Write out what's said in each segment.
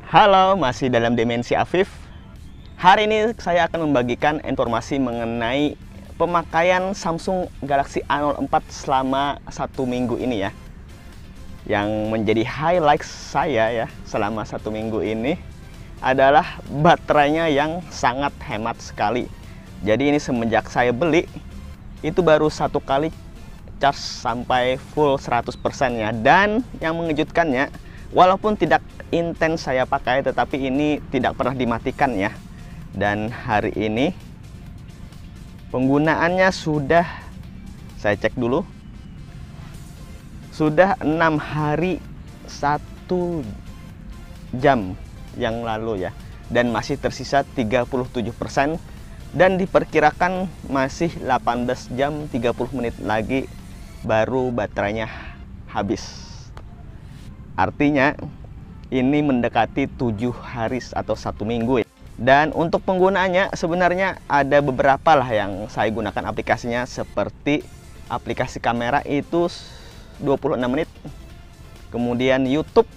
Halo, masih dalam Dimensi Afif. Hari ini saya akan membagikan informasi mengenai pemakaian Samsung Galaxy A04 selama 1 minggu ini ya. Yang menjadi highlight saya ya selama 1 minggu ini adalah baterainya yang sangat hemat sekali. Jadi ini semenjak saya beli, itu baru 1 kali charge sampai full 100% ya. Dan yang mengejutkannya, walaupun tidak intens saya pakai, tetapi ini tidak pernah dimatikan ya. Dan hari ini penggunaannya sudah, saya cek dulu, sudah 6 hari 1 jam yang lalu ya. Dan masih tersisa 37%. Dan diperkirakan masih 18 jam 30 menit lagi baru baterainya habis. Artinya ini mendekati 7 hari atau 1 minggu ya. Dan untuk penggunaannya sebenarnya ada beberapa lah yang saya gunakan aplikasinya, seperti aplikasi kamera itu 26 menit. Kemudian YouTube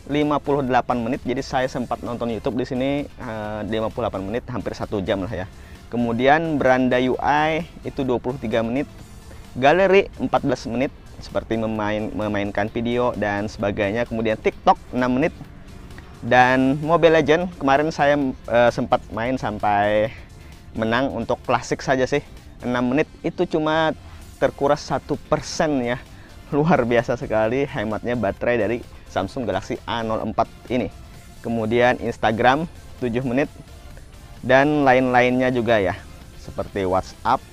58 menit. Jadi saya sempat nonton YouTube di sini 58 menit, hampir 1 jam lah ya. Kemudian beranda UI itu 23 menit. Galeri 14 menit, seperti memainkan video dan sebagainya. Kemudian TikTok 6 menit. Dan Mobile Legend kemarin saya sempat main sampai menang untuk klasik saja sih, 6 menit. Itu cuma terkuras 1% ya. Luar biasa sekali hematnya baterai dari Samsung Galaxy A04 ini. Kemudian Instagram 7 menit. Dan lain-lainnya juga ya, seperti WhatsApp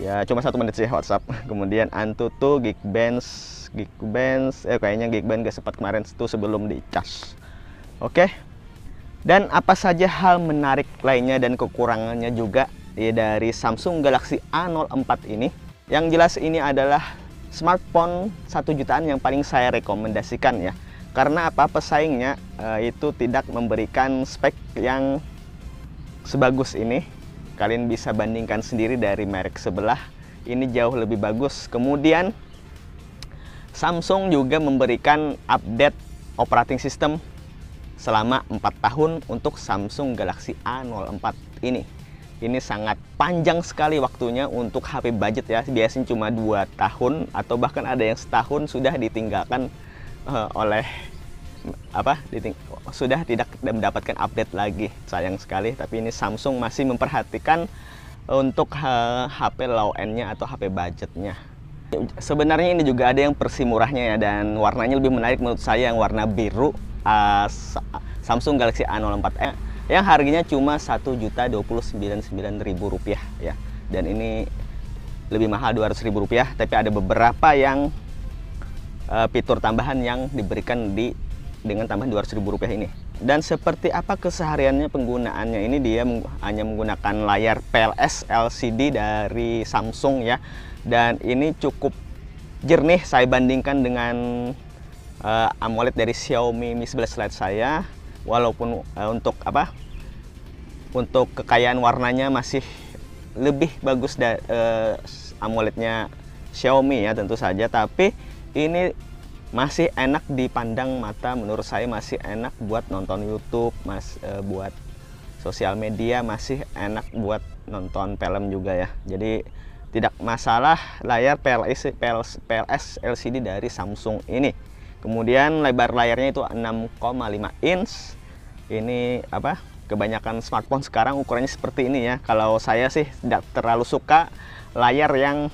ya, cuma 1 menit sih WhatsApp. Kemudian Antutu, Geekbench, kayaknya Geekbench gak sempat kemarin itu sebelum dicas. Oke. Dan apa saja hal menarik lainnya dan kekurangannya juga ya dari Samsung Galaxy A04 ini? Yang jelas ini adalah smartphone 1 jutaan yang paling saya rekomendasikan ya. Karena apa, pesaingnya itu tidak memberikan spek yang sebagus ini. Kalian bisa bandingkan sendiri dari merek sebelah, ini jauh lebih bagus. Kemudian Samsung juga memberikan update operating system selama 4 tahun untuk Samsung Galaxy A04 ini. Ini sangat panjang sekali waktunya untuk HP budget ya. Biasanya cuma 2 tahun atau bahkan ada yang setahun sudah ditinggalkan oleh sudah tidak mendapatkan update lagi. Sayang sekali, tapi ini Samsung masih memperhatikan untuk HP low end-nya atau HP budgetnya. Sebenarnya ini juga ada yang versi murahnya ya, dan warnanya lebih menarik menurut saya, yang warna biru Samsung Galaxy A04 yang harganya cuma Rp1.029.900 ya. Dan ini lebih mahal Rp200.000, tapi ada beberapa yang fitur tambahan yang diberikan dengan tambahan Rp200.000 ini. Dan seperti apa kesehariannya penggunaannya ini, dia hanya menggunakan layar PLS LCD dari Samsung ya. Dan ini cukup jernih saya bandingkan dengan AMOLED dari Xiaomi Mi 11 Lite saya. Walaupun untuk kekayaan warnanya masih lebih bagus dari AMOLED-nya Xiaomi ya tentu saja, tapi ini masih enak dipandang mata. Menurut saya masih enak buat nonton YouTube, buat sosial media, masih enak buat nonton film juga ya. Jadi tidak masalah layar PLS LCD dari Samsung ini. Kemudian lebar layarnya itu 6,5 inch. Ini kebanyakan smartphone sekarang ukurannya seperti ini ya. Kalau saya sih tidak terlalu suka layar yang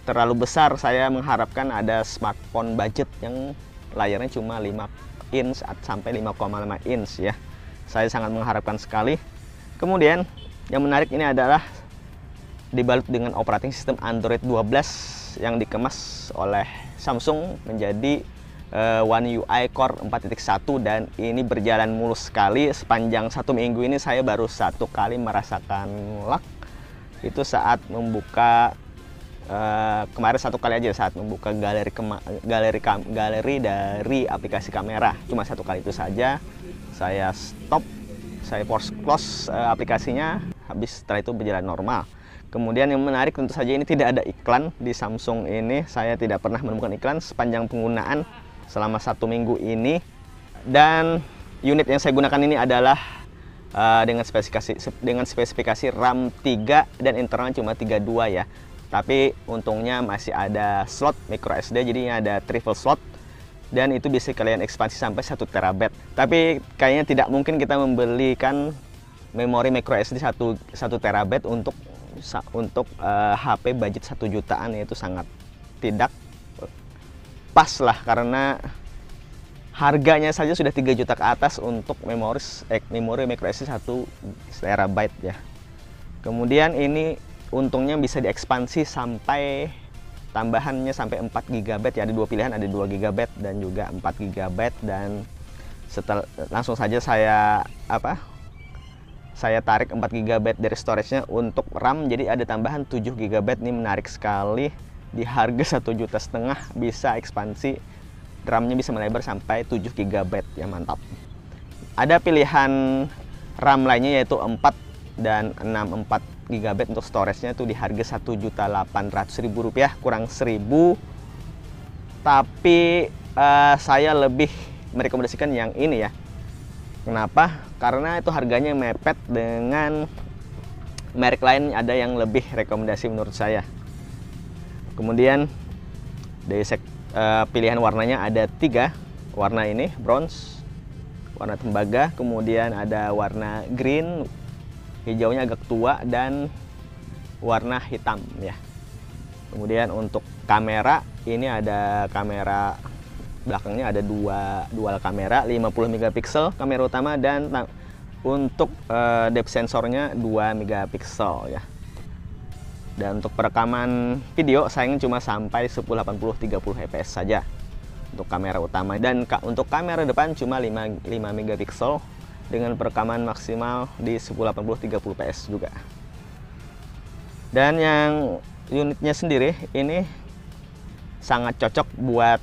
terlalu besar. Saya mengharapkan ada smartphone budget yang layarnya cuma 5 inch sampai 5,5 inch ya. Saya sangat mengharapkan sekali. Kemudian yang menarik ini adalah dibalut dengan operating system Android 12 yang dikemas oleh Samsung menjadi One UI Core 4.1, dan ini berjalan mulus sekali. Sepanjang 1 minggu ini saya baru 1 kali merasakan lag. Itu saat membuka kemarin 1 kali aja, saat membuka galeri dari aplikasi kamera. Cuma 1 kali itu saja. Saya stop, saya force close aplikasinya, habis setelah itu berjalan normal. Kemudian yang menarik tentu saja ini tidak ada iklan di Samsung ini. Saya tidak pernah menemukan iklan sepanjang penggunaan selama 1 minggu ini. Dan unit yang saya gunakan ini adalah dengan spesifikasi RAM 3 dan internal cuma 32 ya. Tapi untungnya masih ada slot micro SD, jadinya ada triple slot. Dan itu bisa kalian ekspansi sampai 1 TB. Tapi kayaknya tidak mungkin kita membelikan memori micro SD 1 TB untuk HP budget 1 jutaan, yaitu sangat tidak pas lah, karena harganya saja sudah 3 juta ke atas untuk memori micro SD 1 TB ya. Kemudian ini untungnya bisa diekspansi sampai tambahannya sampai 4 GB ya. Ada 2 pilihan, ada 2 GB dan juga 4 GB. Dan langsung saja saya tarik 4 GB dari storage-nya untuk RAM, jadi ada tambahan 7 GB. Ini menarik sekali, di harga 1,5 juta bisa ekspansi, RAM-nya bisa melebar sampai 7 GB ya, mantap. Ada pilihan RAM lainnya yaitu 4 dan 64 GB untuk storage-nya itu di harga Rp1.800.000, kurang 1.000. Tapi saya lebih merekomendasikan yang ini ya. Kenapa? Karena itu harganya mepet dengan merek lain, ada yang lebih rekomendasi menurut saya. Kemudian dari pilihan warnanya ada 3 warna ini, bronze, warna tembaga, kemudian ada warna green, hijaunya agak tua, dan warna hitam ya. Kemudian untuk kamera ini ada kamera belakangnya, ada dual kamera 50 megapiksel kamera utama, dan untuk depth sensornya 2 megapiksel ya. Dan untuk perekaman video sayangnya cuma sampai 1080 30 fps saja untuk kamera utama, dan untuk kamera depan cuma 5 megapiksel dengan perekaman maksimal di 1080 30 fps juga. Dan yang unitnya sendiri ini sangat cocok buat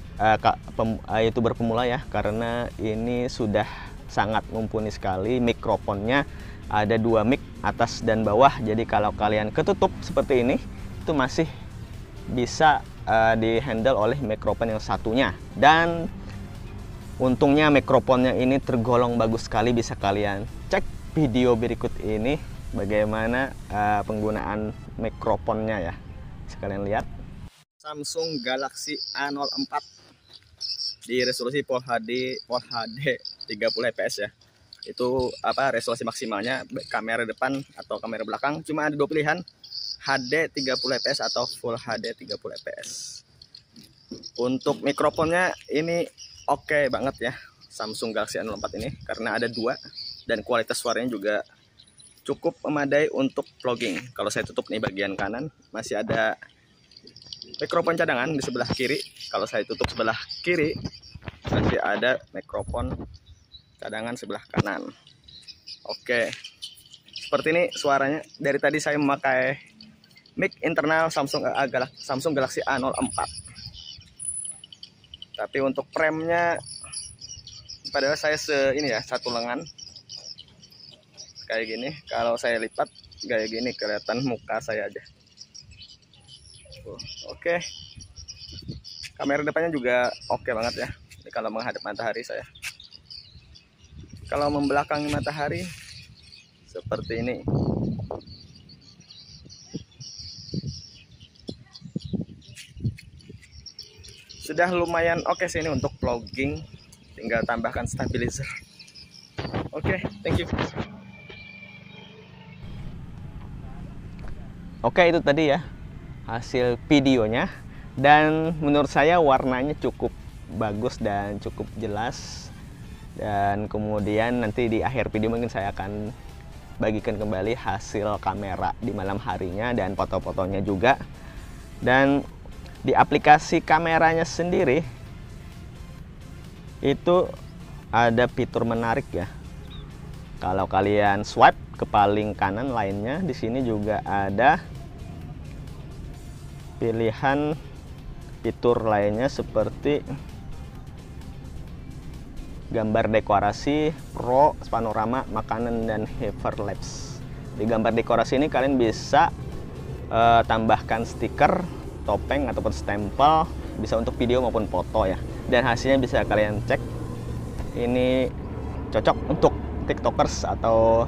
YouTuber pemula ya, karena ini sudah sangat mumpuni sekali. Mikrofonnya ada 2 mic atas dan bawah, jadi kalau kalian ketutup seperti ini itu masih bisa dihandle oleh mikrofon yang satunya. Dan untungnya mikrofonnya ini tergolong bagus sekali, bisa kalian cek video berikut ini bagaimana penggunaan mikrofonnya ya. Bisa kalian lihat. Samsung Galaxy A04 di resolusi Full HD 30 fps ya. Itu resolusi maksimalnya, kamera depan atau kamera belakang. Cuma ada 2 pilihan, HD 30 fps atau Full HD 30 fps. Untuk mikrofonnya ini oke banget ya, Samsung Galaxy A04 ini, karena ada 2 dan kualitas suaranya juga cukup memadai untuk vlogging. Kalau saya tutup nih bagian kanan, masih ada mikrofon cadangan di sebelah kiri. Kalau saya tutup sebelah kiri, masih ada mikrofon cadangan sebelah kanan. Oke, seperti ini suaranya. Dari tadi saya memakai mic internal Samsung Galaxy A04. Tapi untuk frame-nya padahal saya satu lengan kayak gini. Kalau saya lipat kayak gini kelihatan muka saya aja. Oke. Kamera depannya juga oke banget ya. Ini kalau menghadap matahari saya. Kalau membelakangi matahari seperti ini. Sudah lumayan oke sih ini untuk vlogging, tinggal tambahkan stabilizer. Oke, thank you. Oke, itu tadi ya hasil videonya, dan menurut saya warnanya cukup bagus dan cukup jelas. Dan kemudian nanti di akhir video mungkin saya akan bagikan kembali hasil kamera di malam harinya dan foto-fotonya juga. Dan di aplikasi kameranya sendiri itu ada fitur menarik ya. Kalau kalian swipe ke paling kanan lainnya, di sini juga ada pilihan fitur lainnya seperti gambar dekorasi, pro, panorama, makanan, dan hoverlapse. Di gambar dekorasi ini kalian bisa tambahkan stiker, topeng ataupun stempel, bisa untuk video maupun foto ya. Dan hasilnya bisa kalian cek. Ini cocok untuk tiktokers atau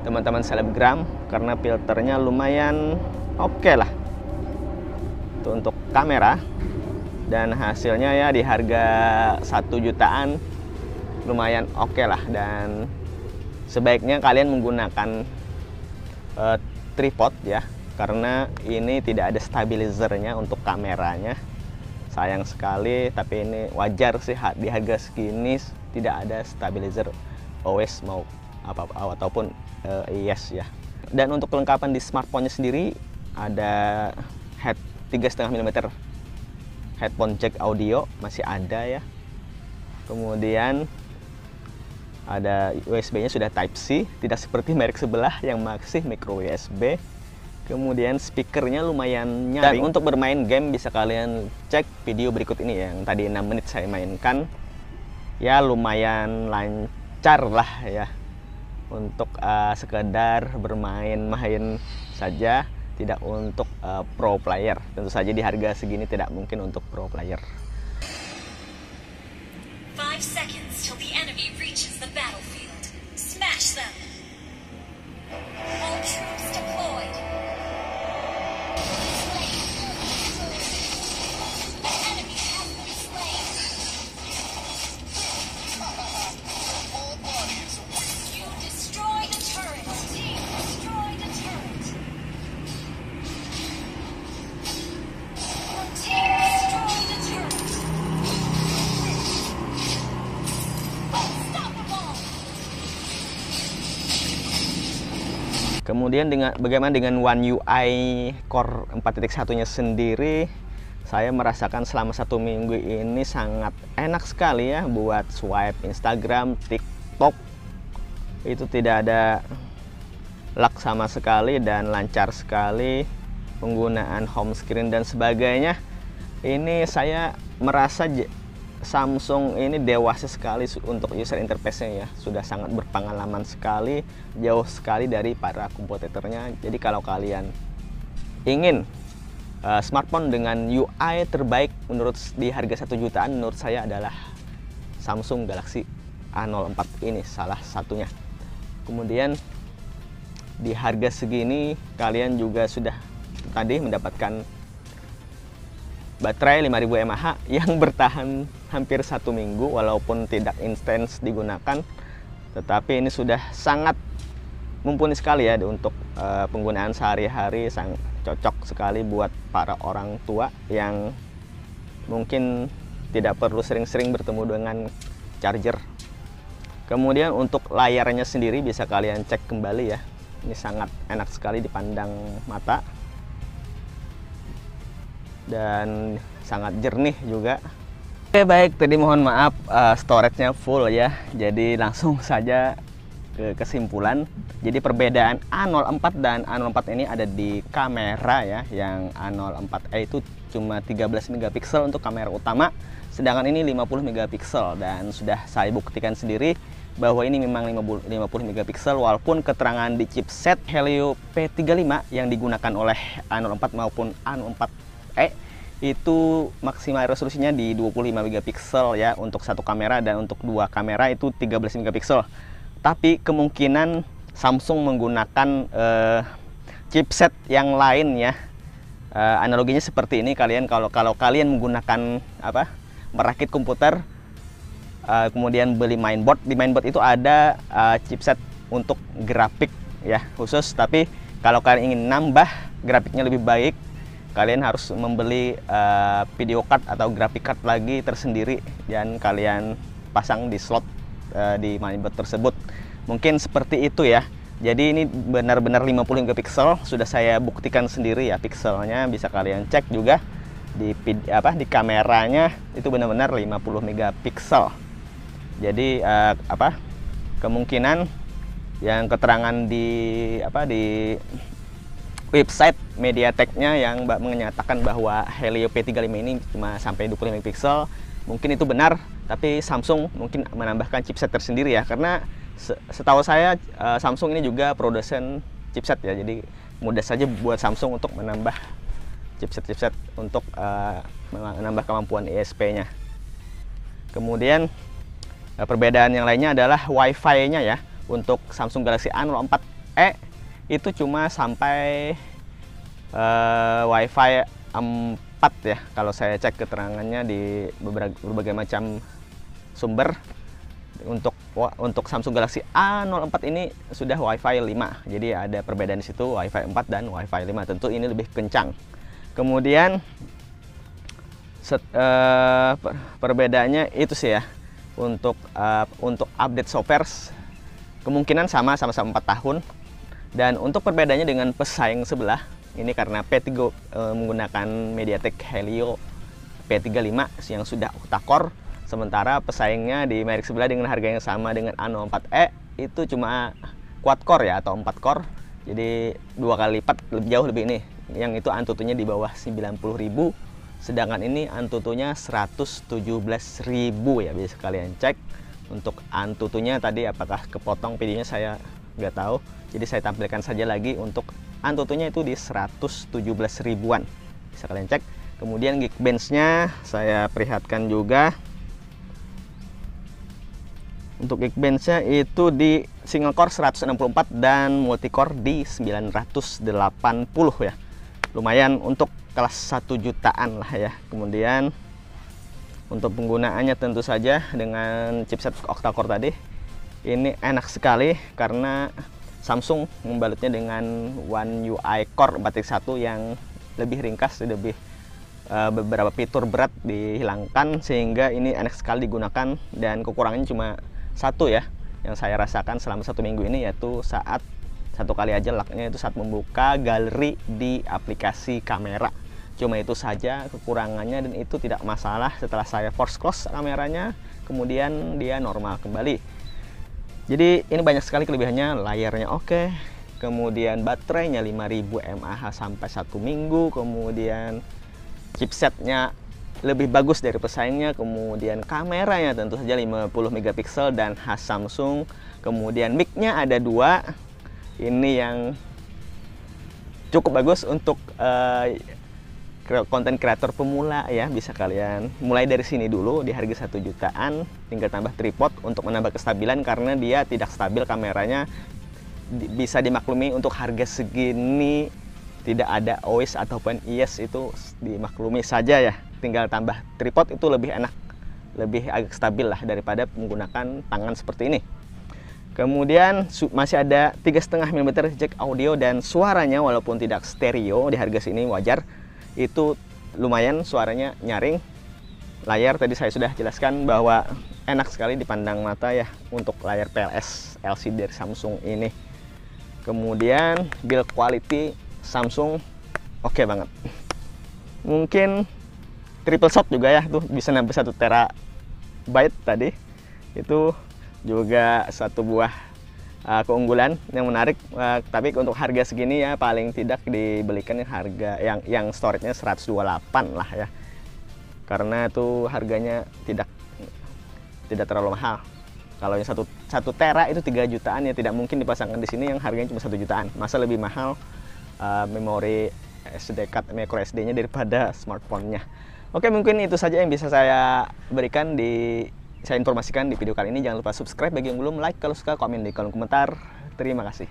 teman-teman selebgram, karena filternya lumayan oke lah itu untuk kamera. Dan hasilnya ya di harga 1 jutaan lumayan oke lah. Dan sebaiknya kalian menggunakan tripod ya, karena ini tidak ada stabilizernya untuk kameranya. Sayang sekali, tapi ini wajar sih di harga segini tidak ada stabilizer OS mau ataupun IS ya. Dan untuk kelengkapan di smartphone-nya sendiri ada 3,5 mm headphone jack audio masih ada ya. Kemudian ada USB-nya sudah Type C, tidak seperti merek sebelah yang masih micro USB. Kemudian speakernya lumayan nyaring. Dan untuk bermain game bisa kalian cek video berikut ini yang tadi 6 menit saya mainkan. Ya lumayan lancar lah ya. Untuk sekedar bermain-main saja, tidak untuk pro player. Tentu saja di harga segini tidak mungkin untuk pro player. 5 seconds till the enemy reaches the battlefield. Smash them. All troops deployed. The enemy has been slain. You destroy the turret. Team destroy the turret. Your team destroy the turret. Kemudian bagaimana dengan One UI Core 4.1-nya sendiri, saya merasakan selama 1 minggu ini sangat enak sekali ya buat swipe Instagram, TikTok. Itu tidak ada lag sama sekali dan lancar sekali penggunaan home screen dan sebagainya. Ini saya merasa Samsung ini dewasa sekali untuk user interface-nya ya. Sudah sangat berpengalaman sekali, jauh sekali dari para kompetitornya. Jadi kalau kalian ingin smartphone dengan UI terbaik di harga 1 jutaan, menurut saya adalah Samsung Galaxy A04 ini salah satunya. Kemudian di harga segini kalian juga sudah tadi mendapatkan baterai 5000 mAh yang bertahan hampir 1 minggu walaupun tidak intens digunakan, tetapi ini sudah sangat mumpuni sekali ya untuk penggunaan sehari-hari. Sangat cocok sekali buat para orang tua yang mungkin tidak perlu sering-sering bertemu dengan charger. Kemudian untuk layarnya sendiri bisa kalian cek kembali ya, ini sangat enak sekali dipandang mata dan sangat jernih juga. Oke baik, tadi mohon maaf storage-nya full ya, jadi langsung saja ke kesimpulan. Jadi perbedaan A04 dan A04 ini ada di kamera ya. Yang A04e itu cuma 13 megapiksel untuk kamera utama, sedangkan ini 50 megapiksel. Dan sudah saya buktikan sendiri bahwa ini memang 50 megapiksel, walaupun keterangan di chipset Helio P35 yang digunakan oleh A04 maupun A04e itu maksimal resolusinya di 25 megapiksel ya untuk satu kamera, dan untuk dua kamera itu 13 megapiksel. Tapi kemungkinan Samsung menggunakan chipset yang lain ya. Analoginya seperti ini, kalau kalian menggunakan merakit komputer, kemudian beli mainboard, di mainboard itu ada chipset untuk grafik ya khusus. Tapi kalau kalian ingin nambah grafiknya lebih baik, kalian harus membeli video card atau graphic card lagi tersendiri dan kalian pasang di slot di mainboard tersebut. Mungkin seperti itu ya. Jadi ini benar-benar 50 megapiksel, sudah saya buktikan sendiri ya pikselnya, bisa kalian cek juga di kameranya itu benar-benar 50 megapiksel. Jadi kemungkinan yang keterangan di website MediaTek-nya yang menyatakan bahwa Helio P35 ini cuma sampai 25 megapiksel, mungkin itu benar, tapi Samsung mungkin menambahkan chipset tersendiri ya, karena setahu saya Samsung ini juga produsen chipset ya, jadi mudah saja buat Samsung untuk menambah chipset untuk menambah kemampuan ISP-nya. Kemudian Perbedaan yang lainnya adalah WiFi-nya ya. Untuk Samsung Galaxy A04e itu cuma sampai WiFi 4 ya. Kalau saya cek keterangannya di berbagai macam sumber, untuk Samsung Galaxy A04 ini sudah WiFi 5. Jadi ada perbedaan di situ, WiFi 4 dan WiFi 5. Tentu ini lebih kencang. Kemudian perbedaannya itu sih ya. Untuk update software kemungkinan sama-sama 4 tahun. Dan untuk perbedaannya dengan pesaing sebelah, ini karena P3 menggunakan MediaTek Helio P35 yang sudah octa-core, sementara pesaingnya di merek sebelah dengan harga yang sama dengan A04e itu cuma quad-core ya, atau 4-core. Jadi 2 kali lipat, jauh lebih ini. Yang itu Antutunya di bawah 90.000, sedangkan ini Antutunya 117.000 ya. Bisa kalian cek. Untuk Antutunya tadi apakah kepotong videonya saya nggak tahu. Jadi saya tampilkan saja lagi. Untuk Antutunya itu di 117 ribuan, bisa kalian cek. Kemudian Geekbench-nya saya perlihatkan juga. Untuk Geekbench-nya itu di single core 164 dan multicore di 980 ya. Lumayan untuk kelas 1 jutaan lah ya. Kemudian untuk penggunaannya tentu saja dengan chipset octa-core tadi, ini enak sekali karena Samsung membalutnya dengan One UI Core 4.1 yang lebih ringkas, lebih beberapa fitur berat dihilangkan, sehingga ini enak sekali digunakan. Dan kekurangannya cuma satu ya, yang saya rasakan selama 1 minggu ini, yaitu saat satu kali aja laknya, itu saat membuka galeri di aplikasi kamera. Cuma itu saja kekurangannya, dan itu tidak masalah. Setelah saya force close kameranya, kemudian dia normal kembali. Jadi ini banyak sekali kelebihannya. Layarnya oke, kemudian baterainya 5000 mAh sampai 1 minggu, kemudian chipsetnya lebih bagus dari pesaingnya, kemudian kameranya tentu saja 50 megapiksel dan khas Samsung. Kemudian mic-nya ada 2, ini yang cukup bagus untuk konten kreator pemula ya. Bisa kalian mulai dari sini dulu di harga 1 jutaan, tinggal tambah tripod untuk menambah kestabilan, karena dia tidak stabil kameranya. Bisa dimaklumi untuk harga segini tidak ada OIS ataupun IS, itu dimaklumi saja ya. Tinggal tambah tripod, itu lebih enak, lebih agak stabil lah daripada menggunakan tangan seperti ini. Kemudian masih ada 3,5 mm jack audio, dan suaranya walaupun tidak stereo di harga sini wajar, itu lumayan suaranya nyaring. Layar tadi saya sudah jelaskan bahwa enak sekali dipandang mata ya untuk layar PLS LCD dari Samsung ini. Kemudian build quality Samsung oke banget. Mungkin triple shot juga ya, tuh bisa nambah 1 terabyte tadi. Itu juga satu buah keunggulan yang menarik. Tapi untuk harga segini ya paling tidak dibelikan harga yang storage-nya 128 lah ya, karena itu harganya tidak terlalu mahal. Kalau yang 1 tera itu 3 jutaan ya, tidak mungkin dipasangkan di sini yang harganya cuma 1 jutaan. Masa lebih mahal memori SD card micro SD-nya daripada smartphone-nya. Oke, mungkin itu saja yang bisa saya berikan saya informasikan di video kali ini. Jangan lupa subscribe bagi yang belum, like kalau suka, komen di kolom komentar. Terima kasih.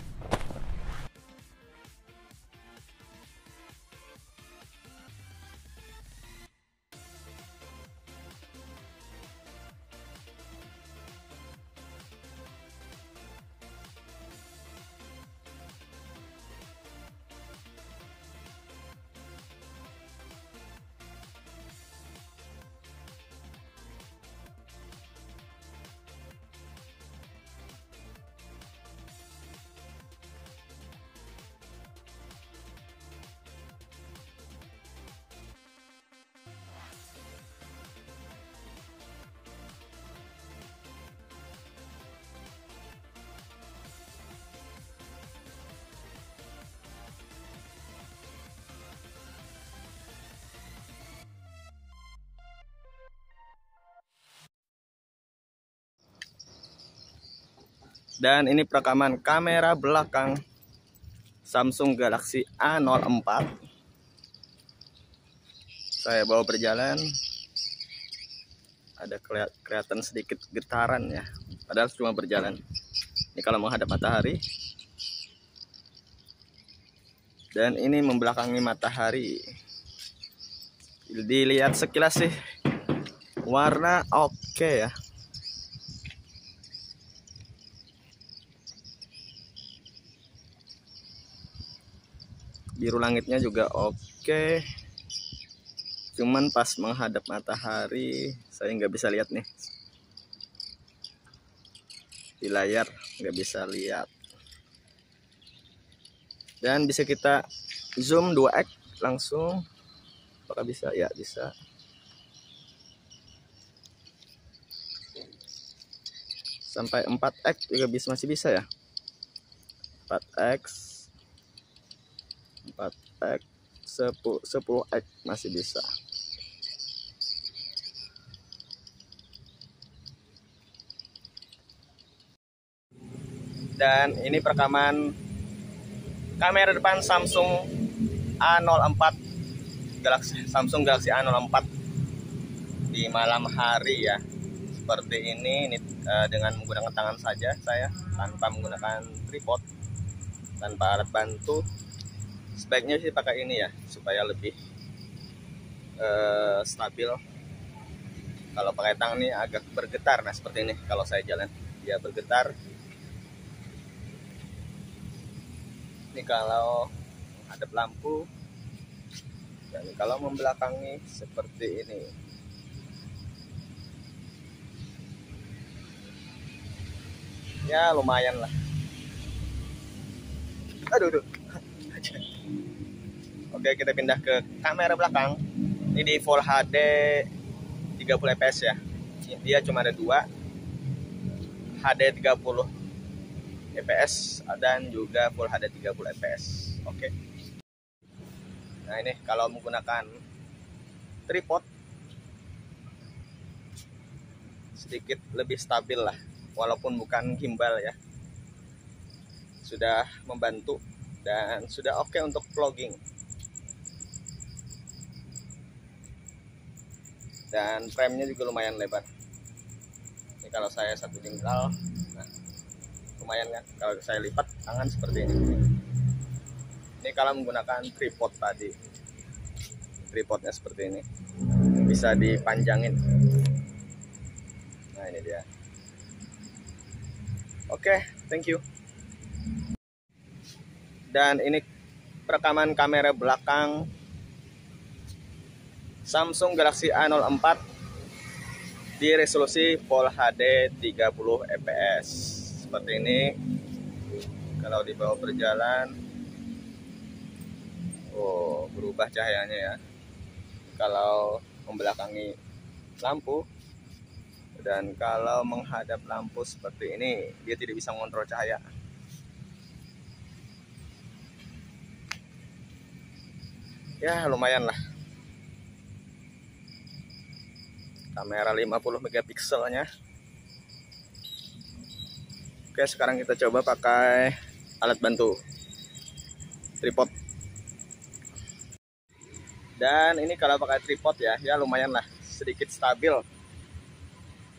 Dan ini perekaman kamera belakang Samsung Galaxy A04. Saya bawa berjalan. ada kelihatan sedikit getaran ya, padahal cuma berjalan. Ini kalau menghadap matahari, dan ini membelakangi matahari. Dilihat sekilas sih warna oke ya. Biru langitnya juga oke. Cuman pas menghadap matahari saya nggak bisa lihat nih. Di layar nggak bisa lihat. Dan bisa kita zoom 2x langsung. Apakah bisa? Ya bisa. Sampai 4x juga masih bisa ya. 4x 4x 10x masih bisa. Dan ini perekaman kamera depan Samsung A04 Samsung Galaxy A04 di malam hari ya. Seperti ini dengan menggunakan tangan saja saya, tanpa menggunakan tripod, tanpa alat bantu. Sebaiknya sih pakai ini ya, supaya lebih stabil. Kalau pakai tangan ini agak bergetar. Nah seperti ini kalau saya jalan, dia bergetar. Ini kalau menghadap lampu, dan kalau membelakangi seperti ini. Ya lumayan lah. Aduh. Oke, kita pindah ke kamera belakang. Ini di Full HD 30 fps ya. Dia cuma ada 2, HD 30 fps dan juga Full HD 30 fps. Oke. Nah ini kalau menggunakan tripod sedikit lebih stabil lah, walaupun bukan gimbal ya. Sudah membantu dan sudah oke untuk vlogging. Dan frame-nya juga lumayan lebar. Ini kalau saya satu jengkal, nah lumayan kan. Kalau saya lipat tangan seperti ini. Ini kalau menggunakan tripod tadi, tripodnya seperti ini, bisa dipanjangin. Nah ini dia. Oke, thank you. Dan ini perekaman kamera belakang Samsung Galaxy A04 di resolusi Full HD 30 fps. Seperti ini. Kalau dibawa berjalan, oh berubah cahayanya ya. Kalau membelakangi lampu, dan kalau menghadap lampu seperti ini, dia tidak bisa mengontrol cahaya. Ya lumayan lah. Kamera 50 megapikselnya. Oke, sekarang kita coba pakai alat bantu, tripod. Dan ini kalau pakai tripod ya lumayan lah, sedikit stabil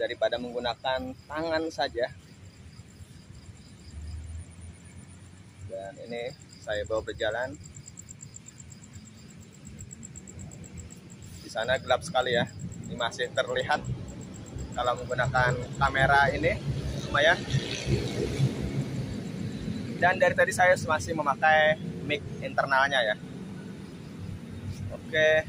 daripada menggunakan tangan saja. Dan ini saya bawa berjalan. Di sana gelap sekali ya. Ini masih terlihat kalau menggunakan kamera ini lumayan. Dan dari tadi saya masih memakai mic internalnya ya. Oke.